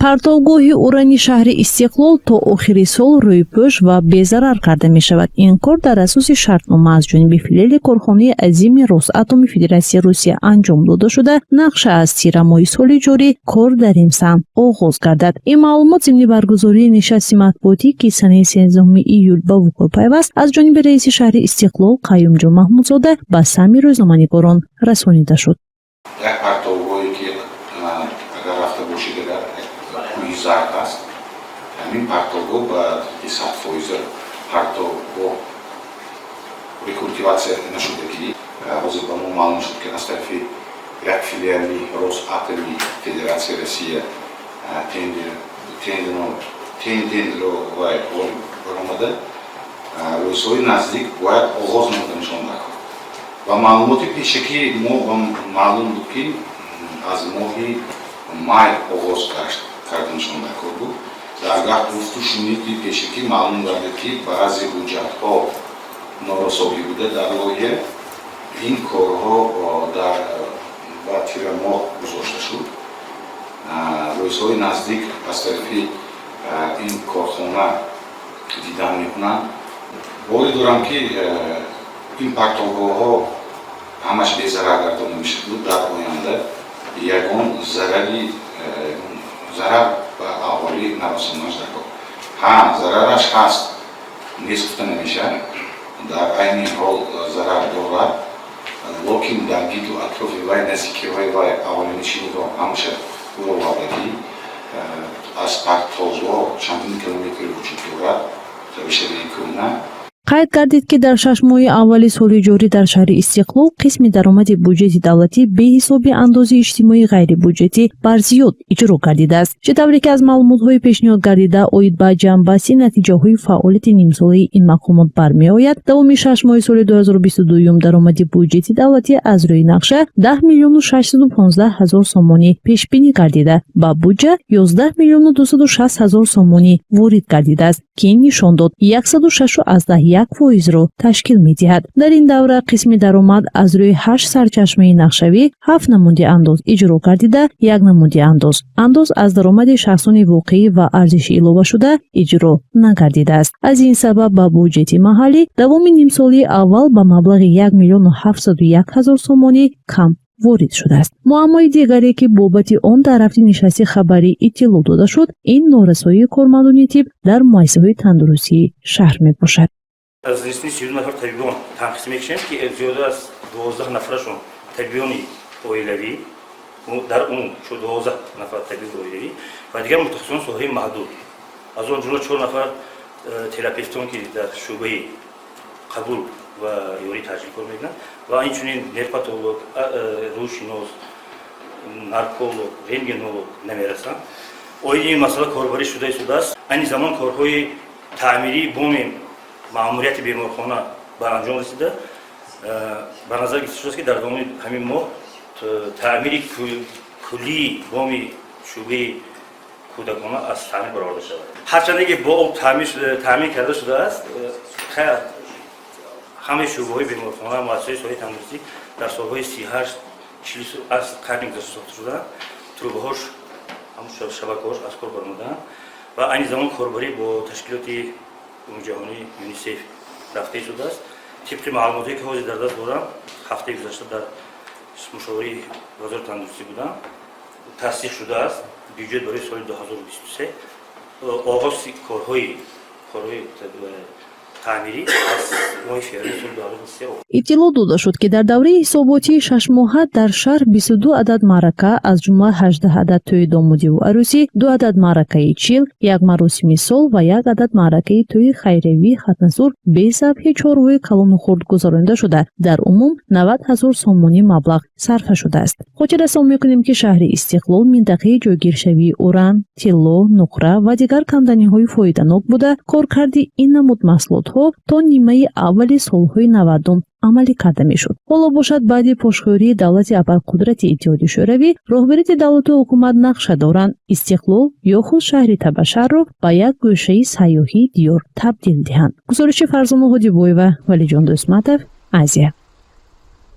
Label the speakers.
Speaker 1: партовгоҳи урани шаҳри Истиқлол то охири сол рӯйпӯш ва безарар карда мешавад. Ин кор дар асоси шартнома аз ҷониби филиали корхонаи азими Росатоми Федератсияи Русия анҷом дода шуда, нақша аз тира моҳи соли ҷорӣ кор дар ин самт оғоз гардад. Ин маълумот зимни баргузории нишасти матбуотӣ ки санаи 13 июл ба вуқӯъ пайваст аз ҷониби раиси шаҳри Истиқлол Қаюмҷон Маҳмудзода ба сами рӯзноманигорон расонида шуд.
Speaker 2: Зард аст. Ҳамин партовгоҳ ба 100% партовгоҳ рекультивация нашудагӣ ҳозир ба мо маълум шуд ки аз тарафи як филиали Росатоми Федератсияи Россия тендерро вай ғолиб баромада рӯзҳои наздик бояд оғоз намуда нишонда кунад. Ба маълумоти пешакӣ мо маълум буд ки аз моҳи май оғоз гашт карданашон дар кор буд. Дар гуфту шуниди пешакӣ маълум гардид ки баъзе ҳуҷҷатҳо норасоӣ буда дар лоиҳа. Ин корҳо ба тира моҳ гузошта шуд. Рӯзҳои наздик аз тарафи ин корхона дидан мекунанд. Бори дорам ки ин партовгоҳҳо ҳамаш безарар гардонида мешавад. Дар оянда ягон зарар ба аҳолӣ нарасонаш дар кор. Зарараш ҳаст, нест гуфта намешавад. Дар айни ҳол зарар дорад, локин дар гиду атрофи вай, наздикиҳои вай аҳолинишинро ҳамаша уровардагӣ аз партовгоҳ чандин километри вуҷуд дорад, табишави кӯна.
Speaker 1: Қайд гардид ки дар 6 моҳи аввали соли ҷорӣ дар шаҳри Истиқлол қисми даромади бюҷети давлатӣ беҳисоби андози иҷтимоӣ ғайрибюҷетӣ барзиёд иҷро гардидааст. Чӣ тавре ки аз маълумотҳои пешниҳод гардида оид ба ҷамъбастӣ натиҷаҳои фаъолияти нимсолаи ин мақомот бармеояд, давоми 6 моҳи соли 2022 даромади бюҷети давлатӣ аз рӯи нақша 10 миллиону 615 ҳазор сомонӣ пешбинӣ гардида, ба буҷа 11 миллиону 260 ҳазор сомонӣ ворид гардидааст, ки ин нишон дод 106.1%-ро ташкил медиҳад. Дар ин давра қисми даромад аз рӯи 8 сарчашмаи нақшавӣ 7 намуди андоз иҷро гардида, 1 намуди андоз аз даромади шахсони воқеӣ ва арзиши иловашуда иҷро нагардидааст. Аз ин сабаб ба бюҷети маҳаллӣ давоми нимсолии аввал ба маблағи 1 миллиону 701 ҳазор сомонӣ кам ворид шудааст. муаммои дигаре ки бобати он дар ҳафти нишасти хабарӣ иттилоъ дода шуд, ин норасоии кормандони тиб дар муассисаҳои тандурустии шаҳр мебошад.
Speaker 3: از رسمی 32 نفر طبیبان تنقیح میکنیم که زیاده از 12 نفرشون طبیبان اولیوی در اون شد 12 نفر طبیب اولیوی و دیگر متخصصان ساحه محدود. از اون جمله 4 نفر تراپیستان که در شعبه قبول و یاری تجربه کار میکنن و اینچنین نرپاتولوگ، روششناس، نارکولوگ، رنتگنولوگ نمیرسن. این مسئله کاربری شده است. این زمان کارهای تعمیری بومیم маъмурияти беморхона ба анҷом расида, ба назар гирифта шудааст ки дар давоми ҳамин моҳ таъмири куллии боми шӯъбаи кӯдакона аз таъмир бароварда шавад. ҳарчанде ки бо об таъмир карда шудааст, ҳамаи шӯъбаҳои беморхона, муассисаҳои соҳаи тандурустӣ дар солҳои 38-40 аз қарни гузашта сохта шудаанд. трубаҳош ҳамун шабакаҳош аз кор баромадаанд ва айни замон корбарӣ бо ташкилоти ҷаҳонӣ юнисеф рафта шудааст. тибқи маълумоте ки ҳозир дар даст дорам, ҳафтаи гузашта дар мушовираи вазори тандурустӣ будам, тасдиқ шудааст бюҷет барои соли 2023 оғози корҳои таъмирӣ аз моҳи феврали соли 2023.
Speaker 1: иттилоъ дода шуд ки дар давраи ҳисоботии 6 моҳа дар шаҳр 22 адад маърака, аз ҷумла 18 адад тӯи домудиву арӯсӣ, 2 адад маъракаи чил, 1 маросими сол ва 1 адад маъракаи тӯи хайривии хатназур бе забҳи чорвои калону хурд гузаронида шуда, дар умум 90 ҳазор сомонӣ маблағ сарфа шудааст. хотир расон мекунем ки шаҳри Истиқлол минтақаи ҷойгиршавии уран, тилло, нуқра ва дигар камданиҳои фоиданок буда, коркарди ин намуд маҳсулотҳо то нимаи аввали солҳои 90 амалӣ карда мешуд. ҳоло бошад баъди пошхӯрии давлати абарқудрати Иттиҳоди Шӯравӣ, роҳбарияти давлату ҳукумат нақша доранд Истиқлол ё худ шаҳри Табашарро ба як гӯшаи сайёҳии диёр табдил диҳанд. гузориши Фарзона Ҳодибоева, Валиҷон Дӯстматов, Азия.